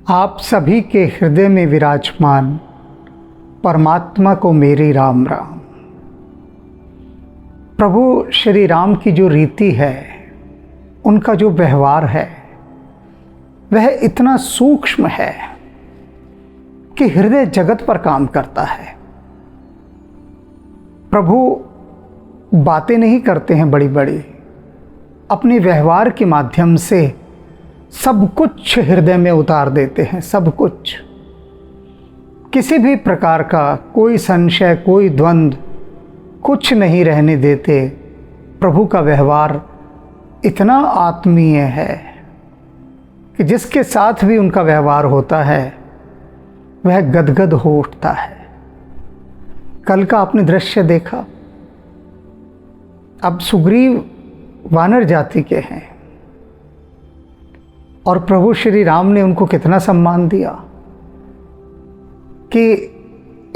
आप सभी के हृदय में विराजमान परमात्मा को मेरी राम राम। प्रभु श्री राम की जो रीति है, उनका जो व्यवहार है, वह इतना सूक्ष्म है कि हृदय जगत पर काम करता है। प्रभु बातें नहीं करते हैं बड़ी बड़ी, अपने व्यवहार के माध्यम से सब कुछ हृदय में उतार देते हैं। सब कुछ, किसी भी प्रकार का कोई संशय, कोई द्वंद्व, कुछ नहीं रहने देते। प्रभु का व्यवहार इतना आत्मीय है कि जिसके साथ भी उनका व्यवहार होता है वह गदगद हो उठता है। कल का आपने दृश्य देखा। अब सुग्रीव वानर जाति के हैं और प्रभु श्री राम ने उनको कितना सम्मान दिया कि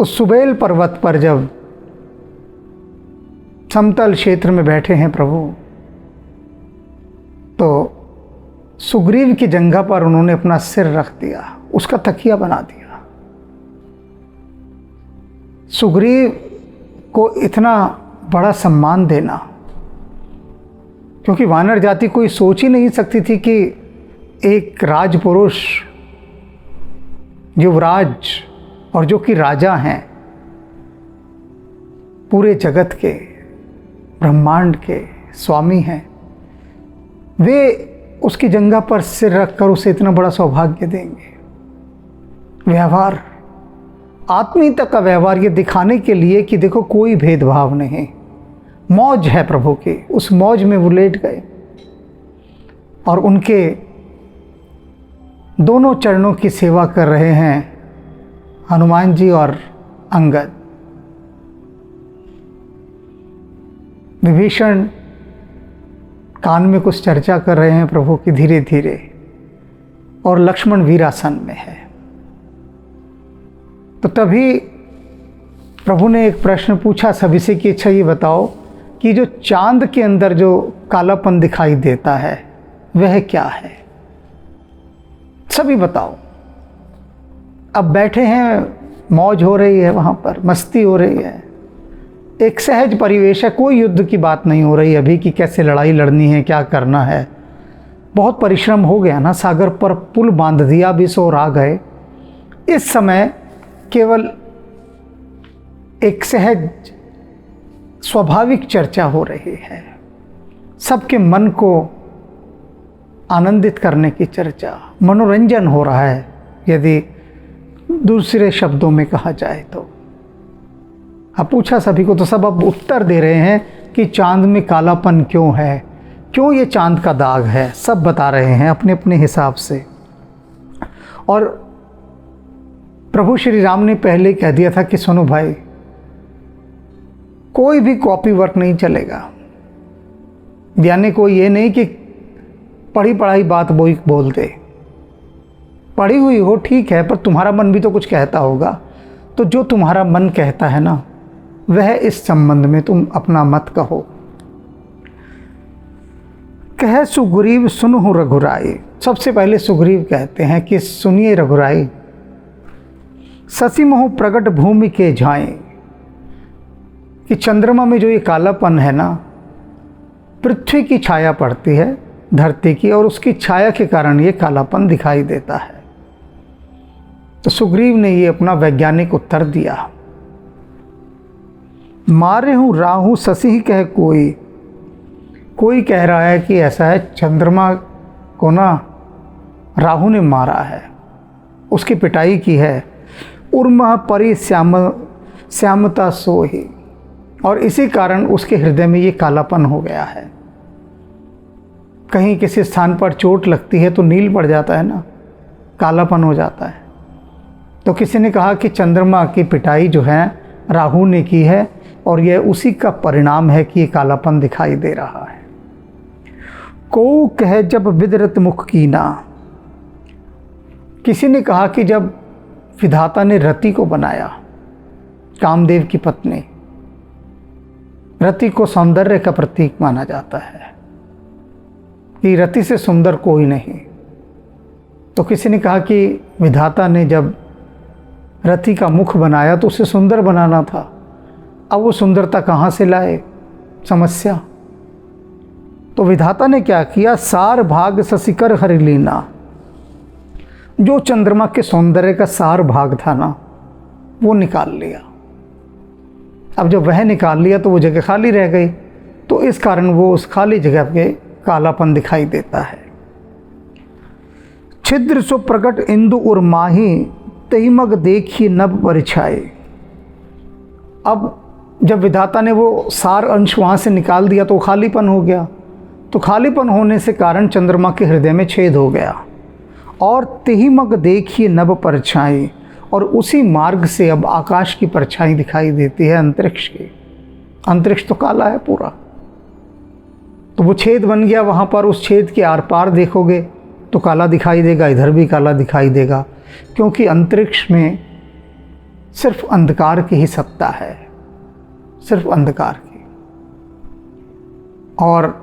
उस सुबेल पर्वत पर जब समतल क्षेत्र में बैठे हैं प्रभु, तो सुग्रीव की जंघा पर उन्होंने अपना सिर रख दिया, उसका तकिया बना दिया। सुग्रीव को इतना बड़ा सम्मान देना, क्योंकि वानर जाति कोई सोच ही नहीं सकती थी कि एक राजपुरुष, युवराज और जो कि राजा हैं, पूरे जगत के, ब्रह्मांड के स्वामी हैं, वे उसकी जंघा पर सिर रखकर उसे इतना बड़ा सौभाग्य देंगे। व्यवहार, आत्मीयता का व्यवहार, ये दिखाने के लिए कि देखो कोई भेदभाव नहीं, मौज है प्रभु की। उस मौज में वो लेट गए और उनके दोनों चरणों की सेवा कर रहे हैं हनुमान जी और अंगद। विभीषण कान में कुछ चर्चा कर रहे हैं प्रभु की धीरे धीरे, और लक्ष्मण वीरासन में है। तो तभी प्रभु ने एक प्रश्न पूछा सभी से कि अच्छा ये बताओ कि जो चांद के अंदर जो कालापन दिखाई देता है वह क्या है? सभी बताओ। अब बैठे हैं, मौज हो रही है, वहाँ पर मस्ती हो रही है, एक सहज परिवेश है, कोई युद्ध की बात नहीं हो रही अभी कि कैसे लड़ाई लड़नी है, क्या करना है। बहुत परिश्रम हो गया ना, सागर पर पुल बांध दिया, बिसोर आ गए। इस समय केवल एक सहज स्वाभाविक चर्चा हो रही है, सबके मन को आनंदित करने की चर्चा, मनोरंजन हो रहा है, यदि दूसरे शब्दों में कहा जाए तो। अब पूछा सभी को, तो सब अब उत्तर दे रहे हैं कि चांद में कालापन क्यों है, क्यों ये चांद का दाग है, सब बता रहे हैं अपने अपने हिसाब से। और प्रभु श्री राम ने पहले कह दिया था कि सुनो भाई, कोई भी कॉपी वर्क नहीं चलेगा। यानी कोई ये नहीं कि पढ़ी पढ़ाई बात वही बोल दे, पढ़ी हुई हो ठीक है, पर तुम्हारा मन भी तो कुछ कहता होगा। तो जो तुम्हारा मन कहता है ना, वह इस संबंध में तुम अपना मत कहो। कह सुग्रीव सुनहु रघुराई। सबसे पहले सुग्रीव कहते हैं कि सुनिए रघुराई, शशि मोह प्रगट भूमि के झाएं, कि चंद्रमा में जो ये कालापन है ना, पृथ्वी की छाया पड़ती है धरती की, और उसकी छाया के कारण ये कालापन दिखाई देता है। तो सुग्रीव ने ये अपना वैज्ञानिक उत्तर दिया। मारे हूँ राहु शशि कह कोई, कोई कह रहा है कि ऐसा है, चंद्रमा को ना राहु ने मारा है, उसकी पिटाई की है। उर्मह परि श्यामता सोही, और इसी कारण उसके हृदय में ये कालापन हो गया है। कहीं किसी स्थान पर चोट लगती है तो नील पड़ जाता है ना, कालापन हो जाता है। तो किसी ने कहा कि चंद्रमा की पिटाई जो है राहु ने की है, और यह उसी का परिणाम है कि ये कालापन दिखाई दे रहा है। को कह जब विदरत मुख कीना, किसी ने कहा कि जब विधाता ने रति को बनाया, कामदेव की पत्नी, रति को सौंदर्य का प्रतीक माना जाता है कि रति से सुंदर कोई नहीं। तो किसी ने कहा कि विधाता ने जब रति का मुख बनाया तो उसे सुंदर बनाना था, अब वो सुंदरता कहाँ से लाए? समस्या। तो विधाता ने क्या किया? सार भाग ससिकर हरि लीना, जो चंद्रमा के सौंदर्य का सार भाग था ना, वो निकाल लिया। अब जब वह निकाल लिया तो वो जगह खाली रह गई, तो इस कारण वो उस खाली जगह पे कालापन दिखाई देता है। छिद्र सो प्रकट इंदु उर माही, तहिमग देखी नभ परिछाए। अब जब विधाता ने वो सार अंश वहाँ से निकाल दिया तो खालीपन हो गया, तो खालीपन होने से कारण चंद्रमा के हृदय में छेद हो गया। और तहिमग देखी नभ परछाई, और उसी मार्ग से अब आकाश की परछाई दिखाई देती है अंतरिक्ष की। अंतरिक्ष तो काला है पूरा, तो वो छेद बन गया वहाँ पर। उस छेद के आर पार देखोगे तो काला दिखाई देगा, इधर भी काला दिखाई देगा, क्योंकि अंतरिक्ष में सिर्फ अंधकार की ही सत्ता है, सिर्फ अंधकार की। और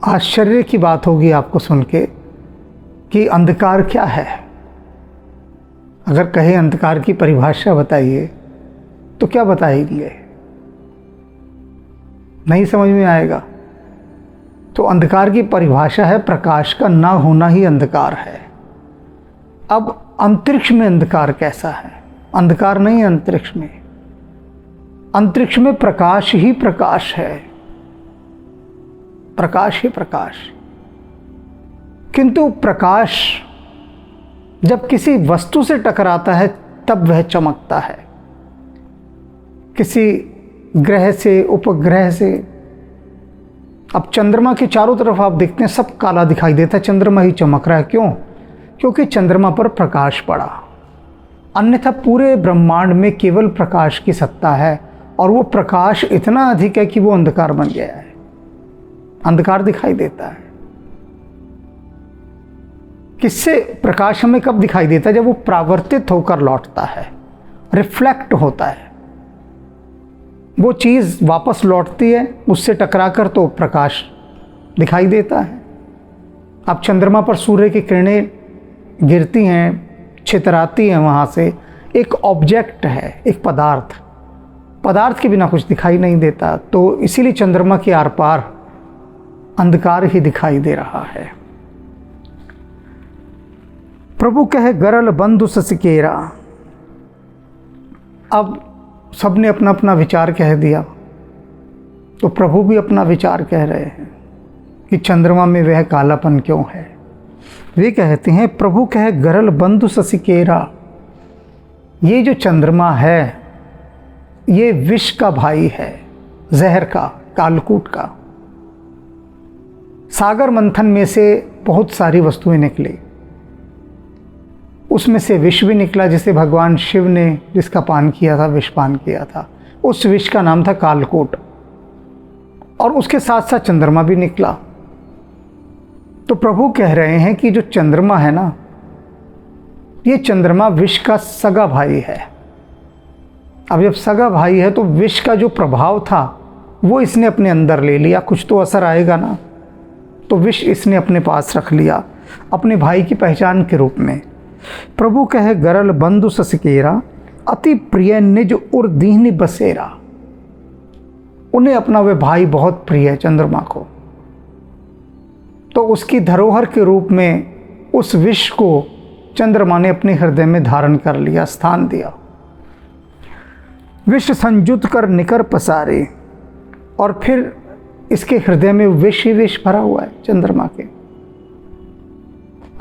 आश्चर्य की बात होगी आपको सुन के कि अंधकार क्या है। अगर कहे अंधकार की परिभाषा बताइए तो क्या बताएंगे? नहीं समझ में आएगा। तो अंधकार की परिभाषा है प्रकाश का ना होना ही अंधकार है। अब अंतरिक्ष में अंधकार कैसा है? अंधकार नहीं है अंतरिक्ष में, अंतरिक्ष में प्रकाश ही प्रकाश है, प्रकाश ही प्रकाश। किंतु प्रकाश जब किसी वस्तु से टकराता है तब वह चमकता है, किसी ग्रह से, उपग्रह से। अब चंद्रमा के चारों तरफ आप देखते हैं सब काला दिखाई देता है, चंद्रमा ही चमक रहा है। क्यों? क्योंकि चंद्रमा पर प्रकाश पड़ा। अन्यथा पूरे ब्रह्मांड में केवल प्रकाश की सत्ता है, और वो प्रकाश इतना अधिक है कि वो अंधकार बन गया है, अंधकार दिखाई देता है। किससे प्रकाश हमें कब दिखाई देता है? जब वो परावर्तित होकर लौटता है, रिफ्लेक्ट होता है, वो चीज़ वापस लौटती है उससे टकराकर, तो प्रकाश दिखाई देता है। अब चंद्रमा पर सूर्य की किरणें गिरती हैं, छितराती हैं, वहाँ से एक ऑब्जेक्ट है, एक पदार्थ, पदार्थ के बिना कुछ दिखाई नहीं देता। तो इसीलिए चंद्रमा के आर पार अंधकार ही दिखाई दे रहा है। प्रभु कहे गरल बंधु ससिकेरा। अब सबने अपना अपना विचार कह दिया, तो प्रभु भी अपना विचार कह रहे हैं कि चंद्रमा में वह कालापन क्यों है। वे कहते हैं, प्रभु कहे गरल बंधु ससिकेरा, ये जो चंद्रमा है ये विष का भाई है, जहर का, कालकूट का। सागर मंथन में से बहुत सारी वस्तुएं निकली, उसमें से विष भी निकला, जिसे भगवान शिव ने जिसका पान किया था, विष पान किया था, उस विष का नाम था कालकूट। और उसके साथ साथ चंद्रमा भी निकला। तो प्रभु कह रहे हैं कि जो चंद्रमा है ना, ये चंद्रमा विष का सगा भाई है। अब जब सगा भाई है तो विष का जो प्रभाव था वो इसने अपने अंदर ले लिया, कुछ तो असर आएगा ना, तो विष इसने अपने पास रख लिया अपने भाई की पहचान के रूप में। प्रभु कहे गरल बंधु ससिकेरा, अति प्रिय निज उर दीहनी बसेरा। उन्हें अपना वे भाई बहुत प्रिय है चंद्रमा को, तो उसकी धरोहर के रूप में उस विष को चंद्रमा ने अपने हृदय में धारण कर लिया, स्थान दिया। विष संयुत कर निकर पसारे, और फिर इसके हृदय में विष ही विष भरा हुआ है चंद्रमा के।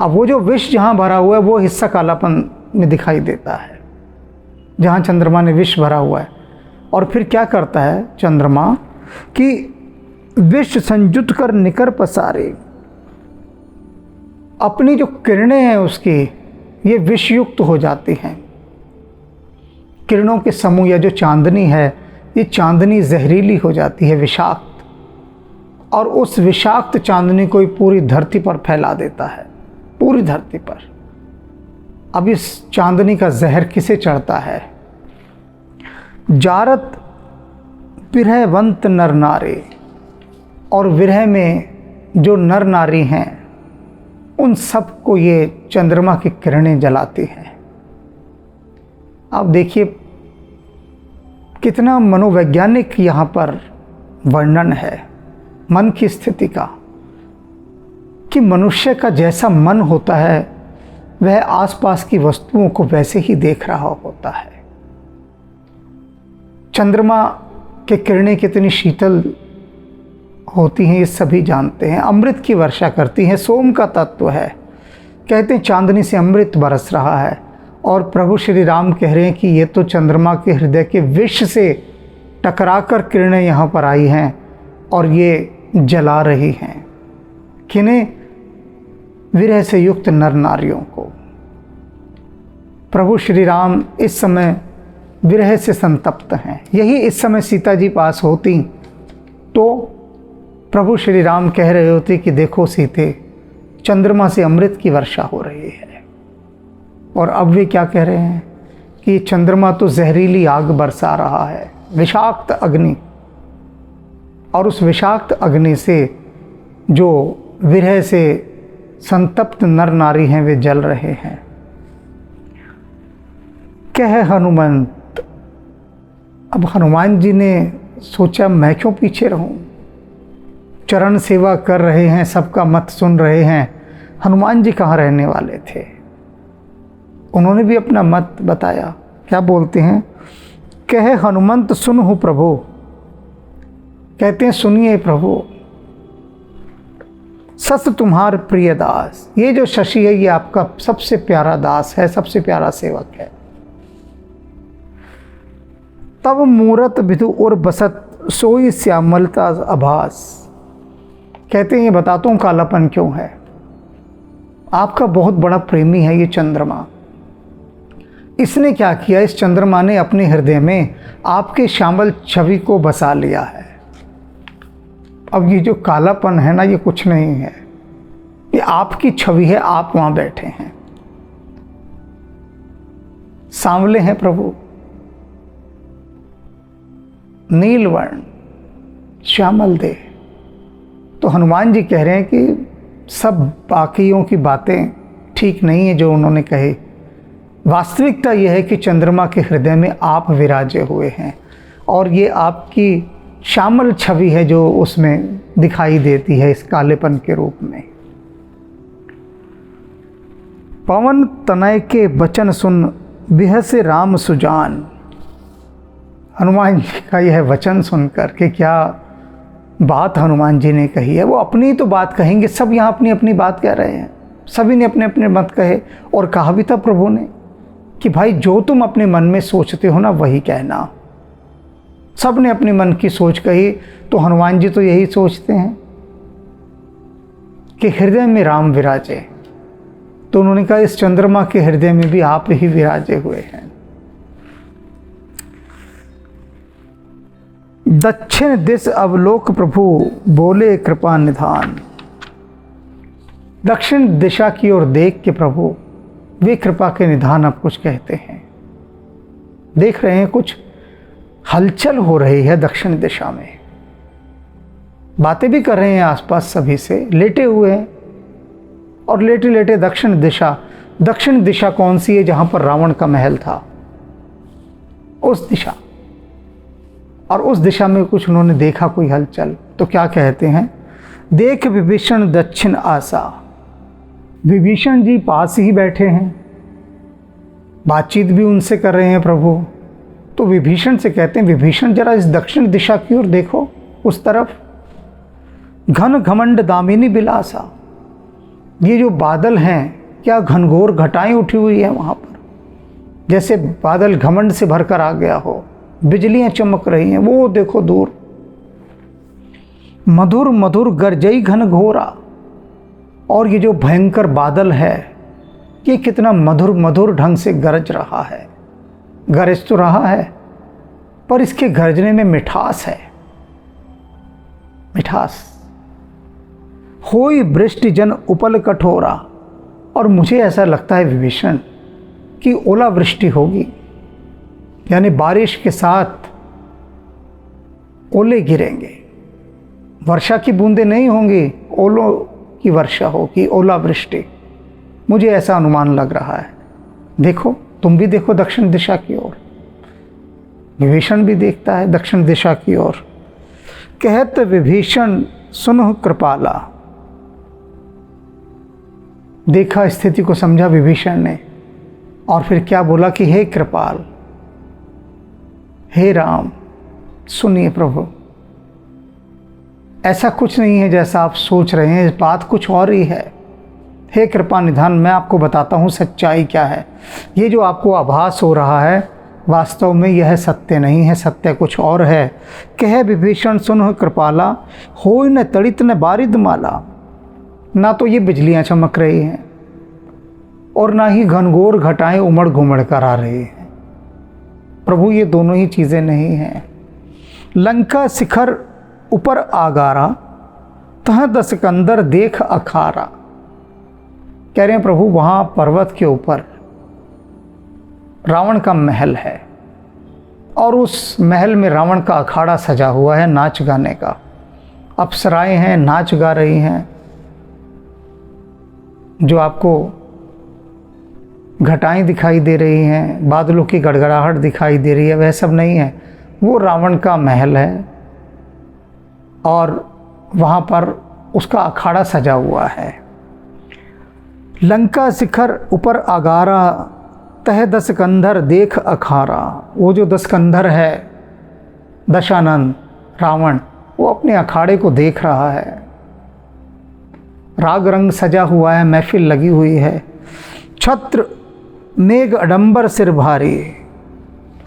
अब वो जो विष जहाँ भरा हुआ है वो हिस्सा कालापन में दिखाई देता है, जहाँ चंद्रमा ने विष भरा हुआ है। और फिर क्या करता है चंद्रमा कि विष संयुत कर निकर पसारे, अपनी जो किरणें हैं उसकी ये विषयुक्त हो जाती हैं। किरणों के समूह या जो चांदनी है, ये चांदनी जहरीली हो जाती है, विषाक्त, और उस विषाक्त चांदनी को पूरी धरती पर फैला देता है, पूरी धरती पर। अब इस चांदनी का जहर किसे चढ़ता है? जारत विरहवंत नर नारी, और विरह में जो नर नारी हैं उन सब को ये चंद्रमा की किरणें जलाती हैं। आप देखिए कितना मनोवैज्ञानिक यहाँ पर वर्णन है मन की स्थिति का, कि मनुष्य का जैसा मन होता है वह आसपास की वस्तुओं को वैसे ही देख रहा होता है। चंद्रमा के किरणें कितनी शीतल होती हैं ये सभी जानते हैं, अमृत की वर्षा करती हैं, सोम का तत्व है। कहते हैं चांदनी से अमृत बरस रहा है, और प्रभु श्री राम कह रहे हैं कि ये तो चंद्रमा के हृदय के विष से टकराकर किरणें यहाँ पर आई हैं और ये जला रही हैं। किन्हें? विरह से युक्त नर नारियों को। प्रभु श्री राम इस समय विरह से संतप्त हैं। यही इस समय सीता जी पास होती तो प्रभु श्री राम कह रहे होते कि देखो सीते, चंद्रमा से अमृत की वर्षा हो रही है। और अब वे क्या कह रहे हैं कि चंद्रमा तो जहरीली आग बरसा रहा है, विषाक्त अग्नि, और उस विषाक्त अग्नि से जो विरह से संतप्त नर नारी हैं वे जल रहे हैं। कह हनुमंत, अब हनुमान जी ने सोचा मैं क्यों पीछे रहूं, चरण सेवा कर रहे हैं, सबका मत सुन रहे हैं। हनुमान जी कहाँ रहने वाले थे, उन्होंने भी अपना मत बताया। क्या बोलते हैं? कहे हनुमंत सुनहु प्रभु, कहते हैं सुनिए प्रभु, सत तुम्हार प्रिय दास। ये जो शशि है ये आपका सबसे प्यारा दास है, सबसे प्यारा सेवक है। तब मूरत विधु और बसत सोई श्यामलता आभास। कहते हैं ये बताता हूँ कालापन क्यों है। आपका बहुत बड़ा प्रेमी है ये चंद्रमा। इसने क्या किया, इस चंद्रमा ने अपने हृदय में आपके श्यामल छवि को बसा लिया है। अब ये जो कालापन है ना, ये कुछ नहीं है, ये आपकी छवि है, आप वहां बैठे हैं। सांवले हैं प्रभु, नीलवर्ण, श्यामल देह। तो हनुमान जी कह रहे हैं कि सब बाकियों की बातें ठीक नहीं है जो उन्होंने कही। वास्तविकता यह है कि चंद्रमा के हृदय में आप विराजे हुए हैं, और ये आपकी श्यामल छवि है जो उसमें दिखाई देती है इस कालेपन के रूप में। पवन तनय के वचन सुन बिह से राम सुजान। हनुमान जी का यह वचन सुनकर के क्या बात हनुमान जी ने कही है। वो अपनी तो बात कहेंगे, सब यहाँ अपनी अपनी बात कह रहे हैं, सभी ने अपने अपने मत कहे। और कहा भी था प्रभु ने कि भाई जो तुम अपने मन में सोचते हो ना वही कहना। सब ने अपने मन की सोच कही, तो हनुमान जी तो यही सोचते हैं कि हृदय में राम विराजे। तो उन्होंने कहा इस चंद्रमा के हृदय में भी आप ही विराजे हुए हैं। दक्षिण दिश अवलोक प्रभु बोले कृपा निधान। दक्षिण दिशा की ओर देख के प्रभु वे कृपा के निधान अब कुछ कहते हैं। देख रहे हैं कुछ हलचल हो रही है दक्षिण दिशा में, बातें भी कर रहे हैं आसपास सभी से, लेटे हुए हैं। और लेटे लेटे दक्षिण दिशा कौन सी है? जहां पर रावण का महल था, उस दिशा। और उस दिशा में कुछ उन्होंने देखा कोई हलचल, तो क्या कहते हैं? देख विभीषण दक्षिण आशा। विभीषण जी पास ही बैठे हैं, बातचीत भी उनसे कर रहे हैं प्रभु। तो विभीषण से कहते हैं विभीषण जरा इस दक्षिण दिशा की ओर देखो, उस तरफ। घन घमंड दामिनी बिलासा। ये जो बादल हैं क्या घनघोर घटाएं उठी हुई है वहां पर, जैसे बादल घमंड से भरकर आ गया हो, बिजलियां चमक रही हैं। वो देखो दूर, मधुर मधुर गरजई घन घोरा। और ये जो भयंकर बादल है ये कितना मधुर मधुर ढंग से गरज रहा है। गरज तो रहा है पर इसके गरजने में मिठास है, मिठास। होई वृष्टि जन उपल कठोरा। और मुझे ऐसा लगता है विभीषण कि ओलावृष्टि होगी, यानी बारिश के साथ ओले गिरेंगे। वर्षा की बूंदें नहीं होंगी, कि वर्षा हो, कि ओलावृष्टि। मुझे ऐसा अनुमान लग रहा है। देखो, तुम भी देखो दक्षिण दिशा की ओर। विभीषण भी देखता है दक्षिण दिशा की ओर। कहत विभीषण सुनहु कृपाला। देखा, स्थिति को समझा विभीषण ने, और फिर क्या बोला कि हे कृपाल, हे राम, सुनिए प्रभु, ऐसा कुछ नहीं है जैसा आप सोच रहे हैं, इस बात कुछ और ही है। हे कृपा निधान, मैं आपको बताता हूँ सच्चाई क्या है। ये जो आपको आभास हो रहा है, वास्तव में यह सत्य नहीं है, सत्य कुछ और है। कह विभीषण सुनहु कृपाला, होय न तड़ित न बारिद माला। ना तो ये बिजलियां चमक रही हैं और ना ही घनघोर घटाएं उमड़ घुमड़ कर आ रही हैं। प्रभु, ये दोनों ही चीज़ें नहीं हैं। लंका शिखर ऊपर आगारा, तह दस कंदर देख अखारा। कह रहे हैं प्रभु, वहाँ पर्वत के ऊपर रावण का महल है और उस महल में रावण का अखाड़ा सजा हुआ है नाच गाने का। अप्सराएं हैं, नाच गा रही हैं। जो आपको घटाएं दिखाई दे रही हैं, बादलों की गड़गड़ाहट दिखाई दे रही है, वह सब नहीं है, वो रावण का महल है और वहाँ पर उसका अखाड़ा सजा हुआ है। लंका शिखर ऊपर आगारा, तह दस कंधर देख अखारा। वो जो दस कंधर है, दशानन रावण, वो अपने अखाड़े को देख रहा है। राग रंग सजा हुआ है, महफिल लगी हुई है। छत्र मेघ अडंबर सिर भारी,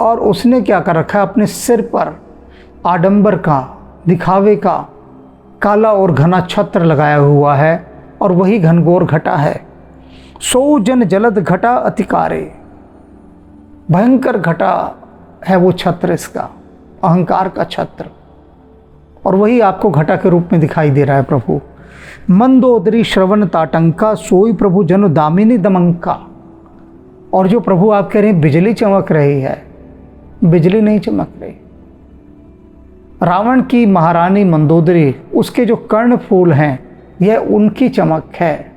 और उसने क्या कर रखा है, अपने सिर पर आडंबर का, दिखावे का काला और घना छत्र लगाया हुआ है, और वही घनघोर घटा है। सो जन जलद घटा अतिकारे। भयंकर घटा है वो छत्र, इसका अहंकार का छत्र, और वही आपको घटा के रूप में दिखाई दे रहा है प्रभु। मंदोदरी श्रवण ताटंका, सोई प्रभु जनु दामिनी दमंका। और जो प्रभु आप कह रहे हैं बिजली चमक रही है, बिजली नहीं चमक रही। रावण की महारानी मंदोदरी, उसके जो कर्ण फूल हैं, यह उनकी चमक है,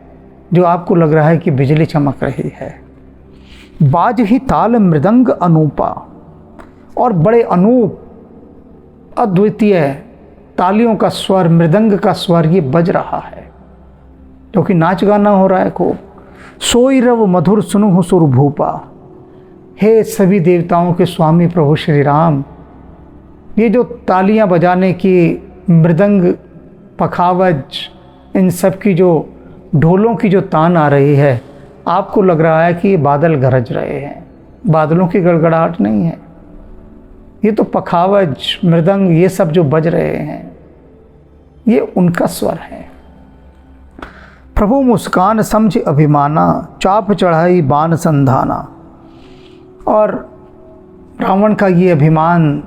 जो आपको लग रहा है कि बिजली चमक रही है। बाज ही ताल मृदंग अनूपा, और बड़े अनूप अद्वितीय तालियों का स्वर, मृदंग का स्वर ये बज रहा है, क्योंकि नाच गाना हो रहा है खूब। सोई रव मधुर सुनु सुर भूपा। हे सभी देवताओं के स्वामी प्रभु श्री राम, ये जो तालियां बजाने की, मृदंग, पखावज, इन सब की जो ढोलों की जो तान आ रही है, आपको लग रहा है कि ये बादल गरज रहे हैं। बादलों की गड़गड़ाहट नहीं है, ये तो पखावज, मृदंग, ये सब जो बज रहे हैं, ये उनका स्वर है। प्रभु मुस्कान समझ अभिमाना, चाप चढ़ाई बाण संधाना। और रावण का ये अभिमान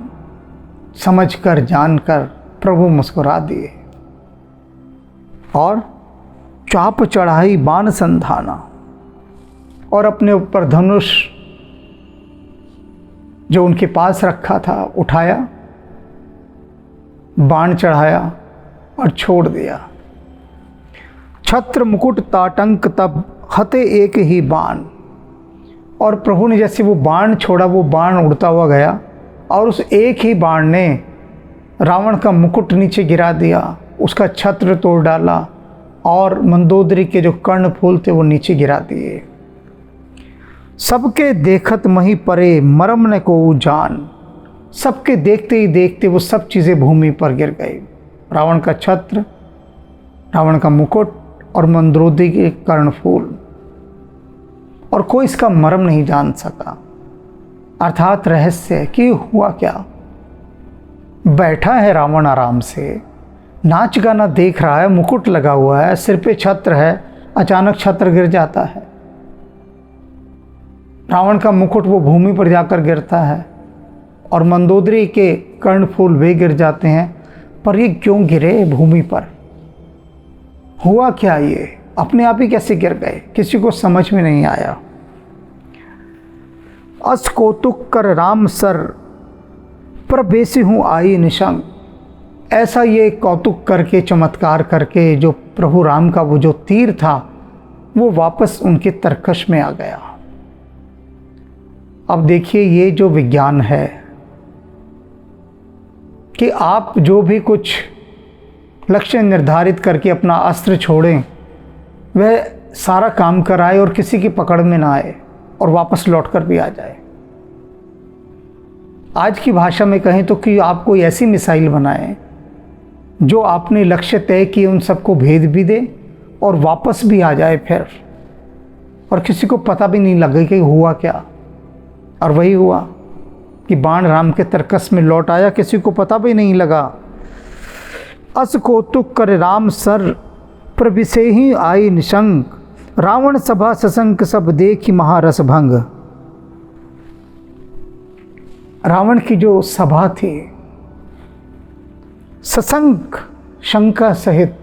समझकर, जानकर प्रभु मुस्कुरा दिए और चाप चढ़ाई बाण संधाना, और अपने ऊपर धनुष जो उनके पास रखा था उठाया, बाण चढ़ाया और छोड़ दिया। छत्र मुकुट ताटंक तब हते एक ही बाण। और प्रभु ने जैसे वो बाण छोड़ा, वो बाण उड़ता हुआ गया और उस एक ही बाण ने रावण का मुकुट नीचे गिरा दिया, उसका छत्र तोड़ डाला और मंदोदरी के जो कर्ण फूल थे वो नीचे गिरा दिए। सबके देखत मही परे मरम न को जान। सबके देखते ही देखते वो सब चीज़ें भूमि पर गिर गई। रावण का छत्र, रावण का मुकुट और मंदोदरी के कर्णफूल, और कोई इसका मर्म नहीं जान सका, अर्थात रहस्य कि हुआ क्या। बैठा है रावण आराम से, नाच गाना देख रहा है, मुकुट लगा हुआ है, सिर पे छत्र है, अचानक छत्र गिर जाता है। रावण का मुकुट वो भूमि पर जाकर गिरता है और मंदोदरी के कर्णफूल वे गिर जाते हैं। पर ये क्यों गिरे भूमि पर? हुआ क्या? ये अपने आप ही कैसे गिर गए, किसी को समझ में नहीं आया। अस कौतुक कर राम सर पर बेसी हूँ आई निशंग। ऐसा ये कौतुक करके, चमत्कार करके जो प्रभु राम का वो जो तीर था वो वापस उनके तरकश में आ गया। अब देखिए ये जो विज्ञान है कि आप जो भी कुछ लक्ष्य निर्धारित करके अपना अस्त्र छोड़ें, वह सारा काम कराए और किसी की पकड़ में ना आए और वापस लौट कर भी आ जाए। आज की भाषा में कहें तो कि आप कोई ऐसी मिसाइल बनाएं जो आपने लक्ष्य तय किए उन सबको भेद भी दे और वापस भी आ जाए फिर, और किसी को पता भी नहीं लगे कि हुआ क्या। और वही हुआ कि बाण राम के तरकस में लौट आया, किसी को पता भी नहीं लगा। अस कौतुक कर राम सर प्रविसे ही आई निशंक, रावण सभा सशंक सब देखी महारस भंग। रावण की जो सभा थी, सशंक शंका सहित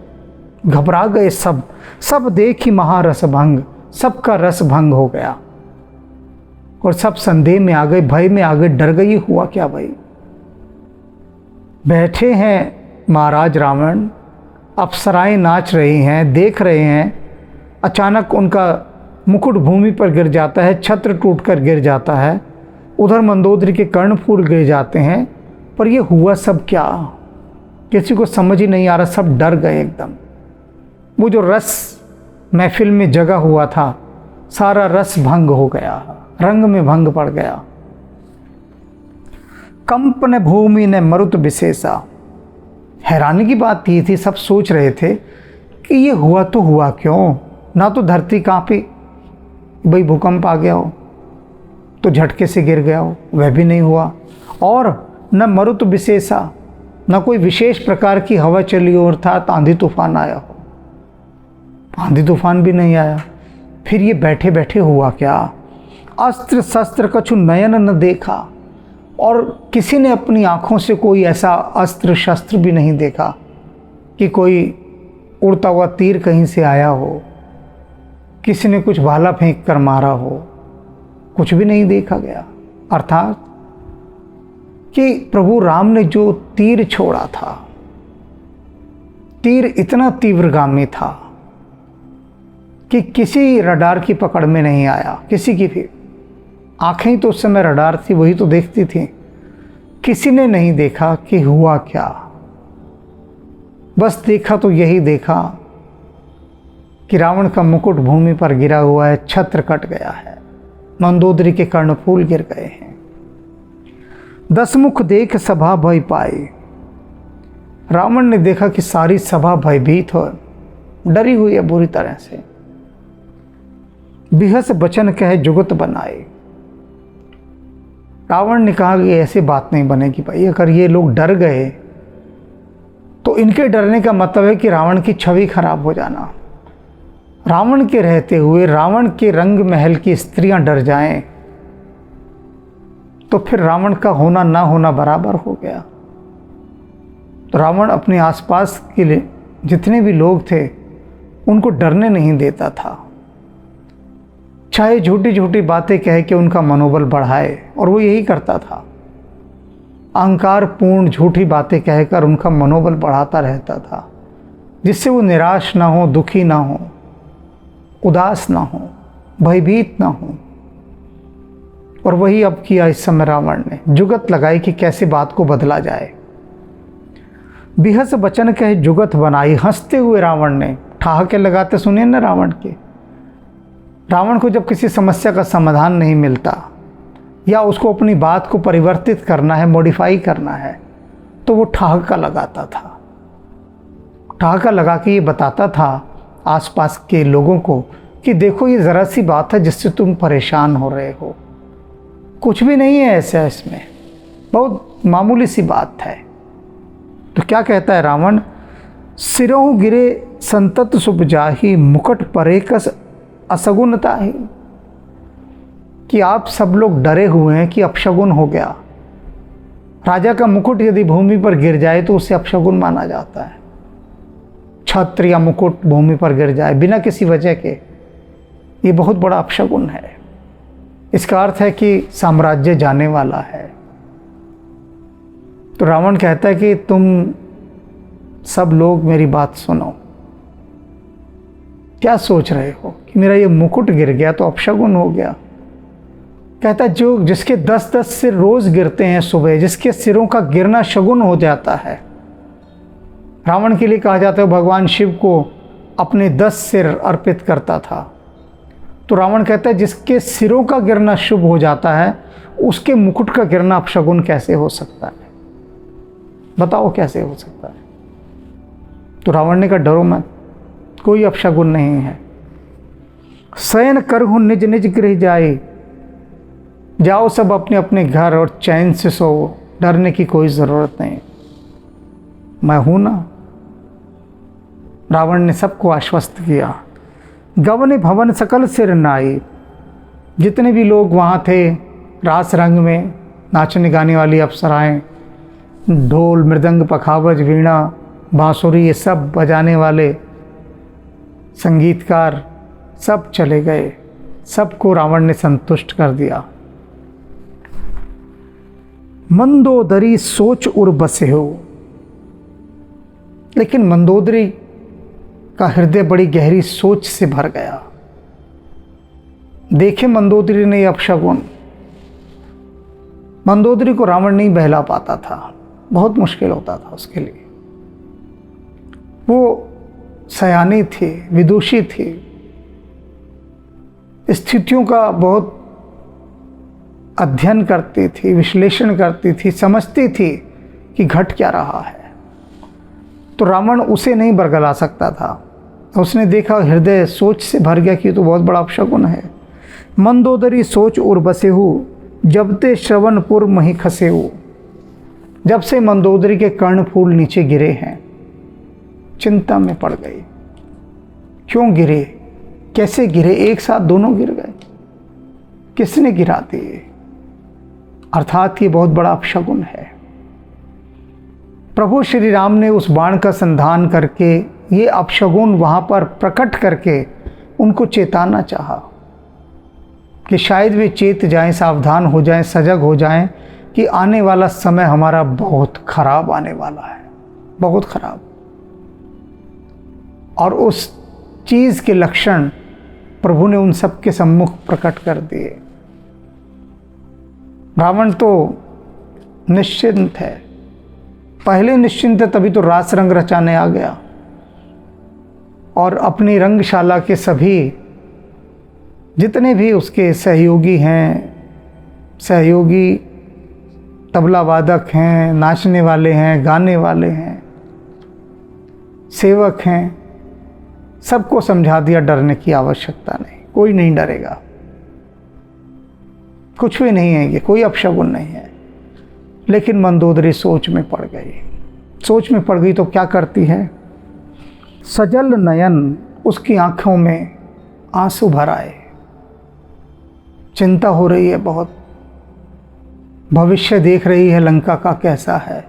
घबरा गए सब, सब देखी महारस भंग, सबका रस भंग हो गया और सब संदेह में आ गए, भय में आ गए, डर गई। हुआ क्या भाई? बैठे हैं महाराज रावण, अप्सराएं नाच रही हैं, देख रहे हैं, अचानक उनका मुकुट भूमि पर गिर जाता है, छत्र टूटकर गिर जाता है, उधर मंदोदरी के कर्णफूल गिर जाते हैं। पर ये हुआ सब क्या? किसी को समझ ही नहीं आ रहा, सब डर गए एकदम। वो जो रस महफिल में जगा हुआ था, सारा रस भंग हो गया, रंग में भंग पड़ गया। कंपन भूमि ने मरुत विशेषा। हैरानी की बात ये थी, सब सोच रहे थे कि ये हुआ तो हुआ क्यों? ना तो धरती कांपी, भाई भूकंप आ गया हो तो झटके से गिर गया हो, वह भी नहीं हुआ, और न मरुत विशेषा, न कोई विशेष प्रकार की हवा चली हो, अर्थात आंधी तूफान आया हो, आंधी तूफान भी नहीं आया। फिर ये बैठे बैठे हुआ क्या? अस्त्र शस्त्र कछु नयन न देखा, और किसी ने अपनी आँखों से कोई ऐसा अस्त्र शस्त्र भी नहीं देखा कि कोई उड़ता हुआ तीर कहीं से आया हो, किसी ने कुछ भाला फेंक कर मारा हो, कुछ भी नहीं देखा गया। अर्थात कि प्रभु राम ने जो तीर छोड़ा था, तीर इतना तीव्रगामी था कि किसी रडार की पकड़ में नहीं आया, किसी की भी। आंखें तो उस समय रडार थी, वही तो देखती थी। किसी ने नहीं देखा कि हुआ क्या। बस देखा तो यही देखा कि रावण का मुकुट भूमि पर गिरा हुआ है, छत्र कट गया है, मंदोदरी के कर्णफूल गिर गए हैं। दसमुख देख सभा भय पाई। रावण ने देखा कि सारी सभा भयभीत हो, डरी हुई है बुरी तरह से। बिहस बचन कहे जुगत बनाए। रावण ने कहा कि ऐसी बात नहीं बनेगी भाई, अगर ये लोग डर गए तो इनके डरने का मतलब है कि रावण की छवि खराब हो जाना। रावण के रहते हुए रावण के रंग महल की स्त्रियां डर जाएं तो फिर रावण का होना ना होना बराबर हो गया। तो रावण अपने आसपास के लिए जितने भी लोग थे उनको डरने नहीं देता था, चाहे झूठी झूठी बातें कह के उनका मनोबल बढ़ाए, और वो यही करता था। अहंकार पूर्ण झूठी बातें कहकर उनका मनोबल बढ़ाता रहता था, जिससे वो निराश ना हो, दुखी ना हो, उदास ना हो, भयभीत ना हो। और वही अब किया इस समय रावण ने, जुगत लगाई कि कैसे बात को बदला जाए। बिहस बचन कहे जुगत बनाई। हंसते हुए रावण ने, ठहाके लगाते सुने ना रावण के। रावण को जब किसी समस्या का समाधान नहीं मिलता या उसको अपनी बात को परिवर्तित करना है, मॉडिफाई करना है, तो वो ठहाका लगाता था। ठहाका लगा के ये बताता था आसपास के लोगों को कि देखो ये ज़रा सी बात है जिससे तुम परेशान हो रहे हो, कुछ भी नहीं है ऐसा, इसमें बहुत मामूली सी बात है। तो क्या कहता है रावण? सिरों गिरे संतत शुभ जाही, मुकुट परे कस असगुनता ही। कि आप सब लोग डरे हुए हैं कि अपशगुन हो गया। राजा का मुकुट यदि भूमि पर गिर जाए तो उसे अपशगुन माना जाता है। छत्र या मुकुट भूमि पर गिर जाए बिना किसी वजह के, ये बहुत बड़ा अपशगुन है। इसका अर्थ है कि साम्राज्य जाने वाला है। तो रावण कहता है कि तुम सब लोग मेरी बात सुनो। क्या सोच रहे हो कि मेरा ये मुकुट गिर गया तो अपशगुन हो गया? कहता जो जिसके 10-10 सिर रोज गिरते हैं सुबह, जिसके सिरों का गिरना शगुन हो जाता है। रावण के लिए कहा जाता है भगवान शिव को अपने 10 सिर अर्पित करता था। तो रावण कहता है जिसके सिरों का गिरना शुभ हो जाता है, उसके मुकुट का गिरना अपशगुन कैसे हो सकता है? बताओ कैसे हो सकता है? तो रावण ने कहा डरो मत, कोई अपशगुन नहीं है। शयन करहु निज निज गृह जाए, जाओ सब अपने अपने घर और चैन से सो, डरने की कोई ज़रूरत नहीं, मैं हूं ना। रावण ने सबको आश्वस्त किया। गवन भवन सकल सिर नाई, जितने भी लोग वहाँ थे रास रंग में, नाचने गाने वाली अप्सराएं, ढोल मृदंग पखावज वीणा बांसुरी, ये सब बजाने वाले संगीतकार सब चले गए। सबको रावण ने संतुष्ट कर दिया। मंदोदरी सोच उर बसे हो, लेकिन मंदोदरी का हृदय बड़ी गहरी सोच से भर गया। देखे मंदोदरी ने अपशगुन। मंदोदरी को रावण नहीं बहला पाता था, बहुत मुश्किल होता था उसके लिए। वो सयानी थी, विदुषी थी, स्थितियों का बहुत अध्ययन करती थी, विश्लेषण करती थी, समझती थी कि घट क्या रहा है। तो रावण उसे नहीं बरगला सकता था। उसने देखा, हृदय सोच से भर गया कि तो बहुत बड़ा अपशगुन है। मंदोदरी सोच उर बसेहु, जब ते श्रवणपुर मही खसेहु, जब से मंदोदरी के कर्णफूल नीचे गिरे हैं, चिंता में पड़ गई। क्यों गिरे, कैसे गिरे? एक साथ दोनों गिर गए, किसने गिरा दिए? अर्थात ये बहुत बड़ा अपशगुन है। प्रभु श्री राम ने उस बाण का संधान करके ये अपशगुन वहाँ पर प्रकट करके उनको चेताना चाहा कि शायद वे चेत जाएं, सावधान हो जाएं, सजग हो जाएं कि आने वाला समय हमारा बहुत खराब आने वाला है, बहुत खराब। और उस चीज़ के लक्षण प्रभु ने उन सब के सम्मुख प्रकट कर दिए। रावण तो निश्चिंत है, पहले निश्चिंत है, तभी तो रास रंग रचाने आ गया और अपनी रंगशाला के सभी जितने भी उसके सहयोगी हैं, सहयोगी तबला वादक हैं, नाचने वाले हैं, गाने वाले हैं, सेवक हैं, सबको समझा दिया डरने की आवश्यकता नहीं, कोई नहीं डरेगा, कुछ भी नहीं है, ये कोई अपशगुन नहीं है। लेकिन मंदोदरी सोच में पड़ गई। सोच में पड़ गई तो क्या करती है? सजल नयन, उसकी आंखों में आंसू भर आए। चिंता हो रही है बहुत, भविष्य देख रही है लंका का कैसा है।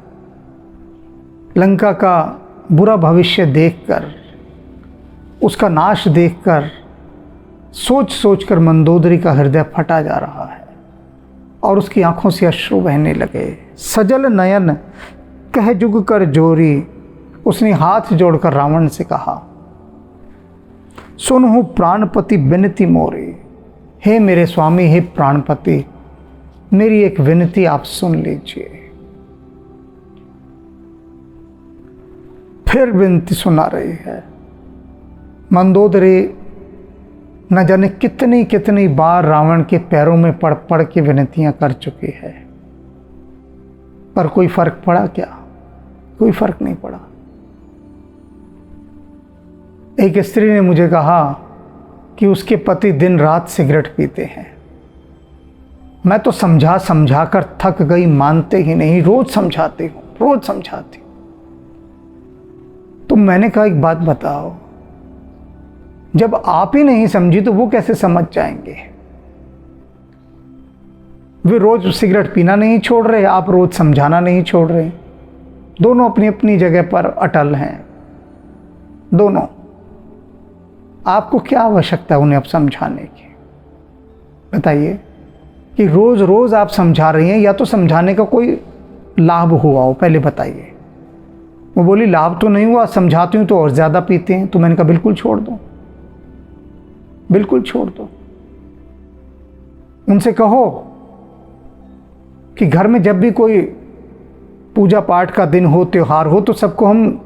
लंका का बुरा भविष्य देखकर, उसका नाश देखकर सोच सोचकर मंदोदरी का हृदय फटा जा रहा है और उसकी आंखों से अश्रु बहने लगे। सजल नयन कह जुग कर जोरी, उसने हाथ जोड़कर रावण से कहा, सुनहु प्राणपति विनती मोरी, हे मेरे स्वामी, हे प्राणपति, मेरी एक विनती आप सुन लीजिए। फिर विनती सुना रही है। मंदोदरी न जाने कितनी कितनी बार रावण के पैरों में पड़ पड़ के विनतियां कर चुकी है, पर कोई फर्क पड़ा क्या? कोई फर्क नहीं पड़ा। एक स्त्री ने मुझे कहा कि उसके पति दिन रात सिगरेट पीते हैं। मैं तो समझा समझा कर थक गई, मानते ही नहीं, रोज समझाती हूँ, रोज समझाती हूँ। तो मैंने कहा एक बात बताओ, जब आप ही नहीं समझी तो वो कैसे समझ जाएंगे? वे रोज सिगरेट पीना नहीं छोड़ रहे, आप रोज समझाना नहीं छोड़ रहे। दोनों अपनी अपनी जगह पर अटल हैं, दोनों। आपको क्या आवश्यकता है उन्हें अब समझाने की? बताइए कि रोज रोज आप समझा रही हैं, या तो समझाने का कोई लाभ हुआ हो, पहले बताइए। वो बोली लाभ तो नहीं हुआ, समझाती हूँ तो और ज़्यादा पीते हैं। तो मैंने कहा बिल्कुल छोड़ दो, बिल्कुल छोड़ दो। उनसे कहो कि घर में जब भी कोई पूजा पाठ का दिन हो, त्योहार हो, तो सबको हम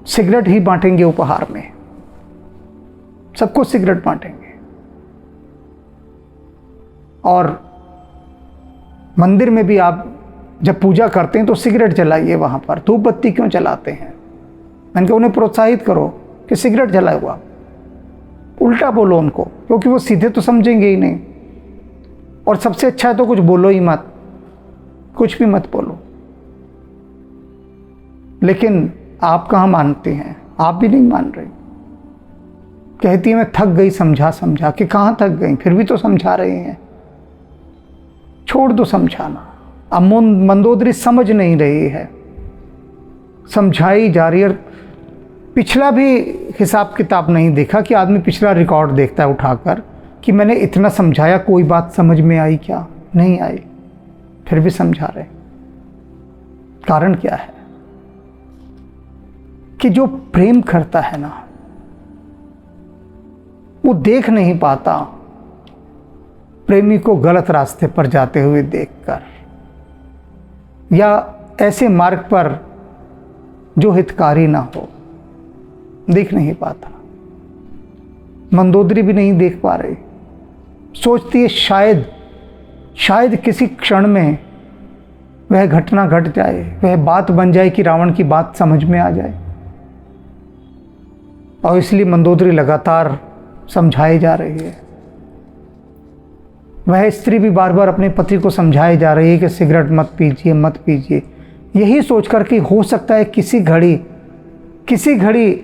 सिगरेट ही बांटेंगे उपहार में, सबको सिगरेट बांटेंगे। और मंदिर में भी आप जब पूजा करते हैं तो सिगरेट जलाइए, वहाँ पर धूप बत्ती क्यों जलाते हैं? मैंने कहा उन्हें प्रोत्साहित करो कि सिगरेट जलाए हुआ, उल्टा बोलो उनको, क्योंकि वो सीधे तो समझेंगे ही नहीं। और सबसे अच्छा है तो कुछ बोलो ही मत, कुछ भी मत बोलो। लेकिन आप कहाँ मानते हैं? आप भी नहीं मान रहे। कहती है मैं थक गई समझा समझा के। कहाँ थक गई? फिर भी तो समझा रहे हैं। छोड़ दो समझाना। अब मंदोदरी समझ नहीं रही है, समझाई जा रही है। पिछला भी हिसाब किताब नहीं देखा कि आदमी पिछला रिकॉर्ड देखता है उठाकर कि मैंने इतना समझाया, कोई बात समझ में आई क्या? नहीं आई, फिर भी समझा रहे। कारण क्या है? कि जो प्रेम करता है ना, वो देख नहीं पाता प्रेमी को गलत रास्ते पर जाते हुए देखकर, या ऐसे मार्ग पर जो हितकारी ना हो, देख नहीं पाता। मंदोदरी भी नहीं देख पा रही। सोचती है शायद किसी क्षण में वह घटना घट जाए, वह बात बन जाए कि रावण की बात समझ में आ जाए। और इसलिए मंदोदरी लगातार समझाई जा रही है। वह स्त्री भी बार बार अपने पति को समझाई जा रही है कि सिगरेट मत पीजिए, मत पीजिए, यही सोचकर कि हो सकता है किसी घड़ी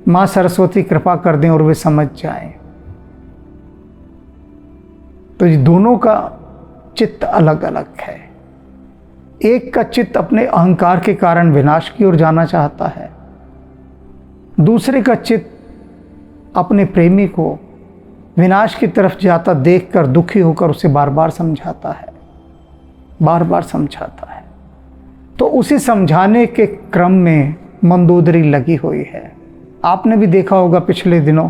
माँ सरस्वती कृपा कर दें और वे समझ जाएं। तो ये दोनों का चित्त अलग अलग है। एक का चित्त अपने अहंकार के कारण विनाश की ओर जाना चाहता है, दूसरे का चित्त अपने प्रेमी को विनाश की तरफ जाता देखकर दुखी होकर उसे बार बार समझाता है, बार बार समझाता है। तो उसी समझाने के क्रम में मंदोदरी लगी हुई है। आपने भी देखा होगा पिछले दिनों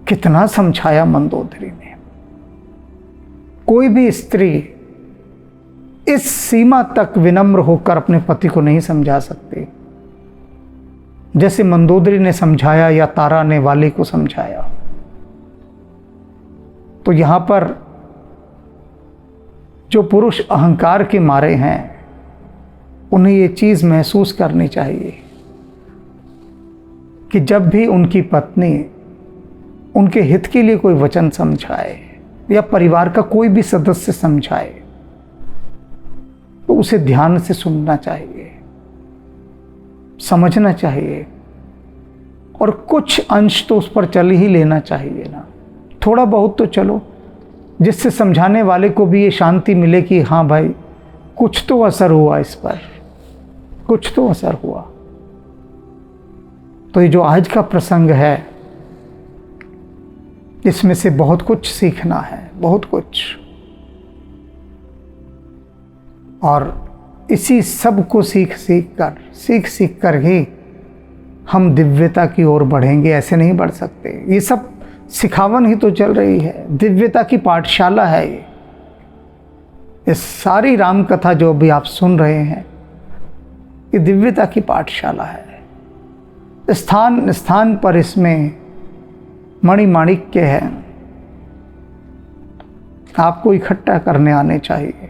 कितना समझाया मंदोदरी ने। कोई भी स्त्री इस सीमा तक विनम्र होकर अपने पति को नहीं समझा सकती जैसे मंदोदरी ने समझाया या तारा ने वाली को समझाया। तो यहां पर जो पुरुष अहंकार के मारे हैं, उन्हें ये चीज़ महसूस करनी चाहिए कि जब भी उनकी पत्नी उनके हित के लिए कोई वचन समझाए या परिवार का कोई भी सदस्य समझाए, तो उसे ध्यान से सुनना चाहिए, समझना चाहिए, और कुछ अंश तो उस पर चल ही लेना चाहिए ना, थोड़ा बहुत तो चलो, जिससे समझाने वाले को भी ये शांति मिले कि हाँ भाई कुछ तो असर हुआ, इस पर कुछ तो असर हुआ। तो ये जो आज का प्रसंग है, इसमें से बहुत कुछ सीखना है, बहुत कुछ। और इसी सब को सीख सीख कर ही हम दिव्यता की ओर बढ़ेंगे। ऐसे नहीं बढ़ सकते। ये सब सिखावन ही तो चल रही है, दिव्यता की पाठशाला है ये सारी राम कथा जो भी आप सुन रहे हैं, ये दिव्यता की पाठशाला है। स्थान स्थान पर इसमें मणिमाणिक्य है, आपको इकट्ठा करने आने चाहिए।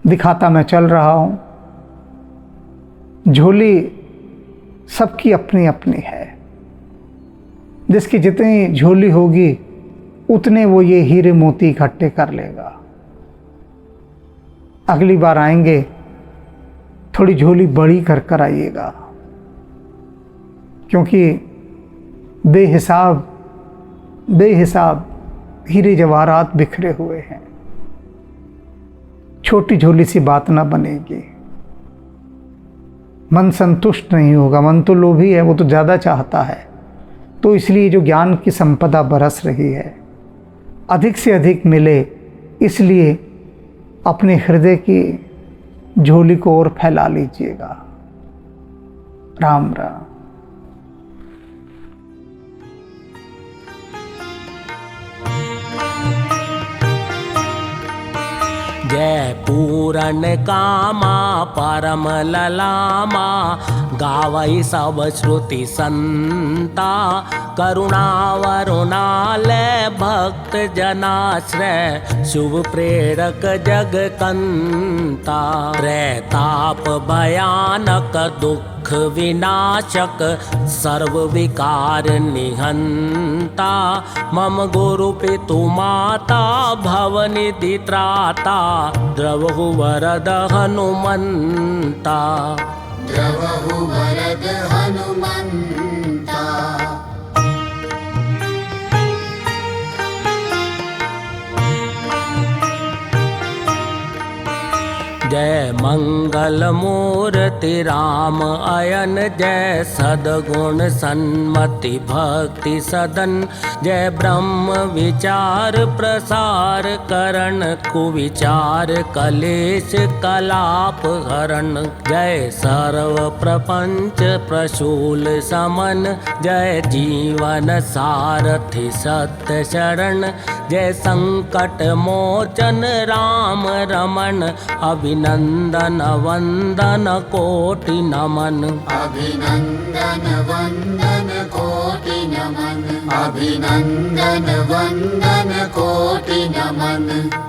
दिखाता मैं चल रहा हूँ, झोली सबकी अपनी अपनी है। जिसकी जितनी झोली होगी उतने वो ये हीरे मोती इकट्ठे कर लेगा। अगली बार आएंगे थोड़ी झोली बड़ी कर कर आइएगा, क्योंकि बेहिसाब हीरे जवाहरात बिखरे हुए हैं। छोटी झोली सी बात ना बनेगी, मन संतुष्ट नहीं होगा। मन तो लोभी है, वो तो ज़्यादा चाहता है। तो इसलिए जो ज्ञान की संपदा बरस रही है, अधिक से अधिक मिले, इसलिए अपने हृदय की झोली को और फैला लीजिएगा। राम राम। जय पूरन कामा परम ललामा, गावई सब श्रुति संता, करुणावरुणालय भक्त जनाश्रय, शुभ प्रेरक जगकंता। त्रैताप भयानक दुख विनाशक, सर्व विकार निहंता, मम गुरु पितु माता भवनिधि त्राता, द्रवहु वरद हनुमंता। द्रवहु वरद हनुमंता। जय मंगल मूर्ति राम अयन, जय सद्गुण सन्मति भक्ति सदन, जय ब्रह्म विचार प्रसार करण, कुविचार कलेश कलाप हरण, जय सर्व प्रपंच प्रशूल समन, जय जीवन सारथि सत्य शरण, जय संकट मोचन राम रमण, अभिनंदन वंदन कोटि नमन। अभिनंदन वंदन कोटि नमन। अभिनंदन वंदन कोटि नमन।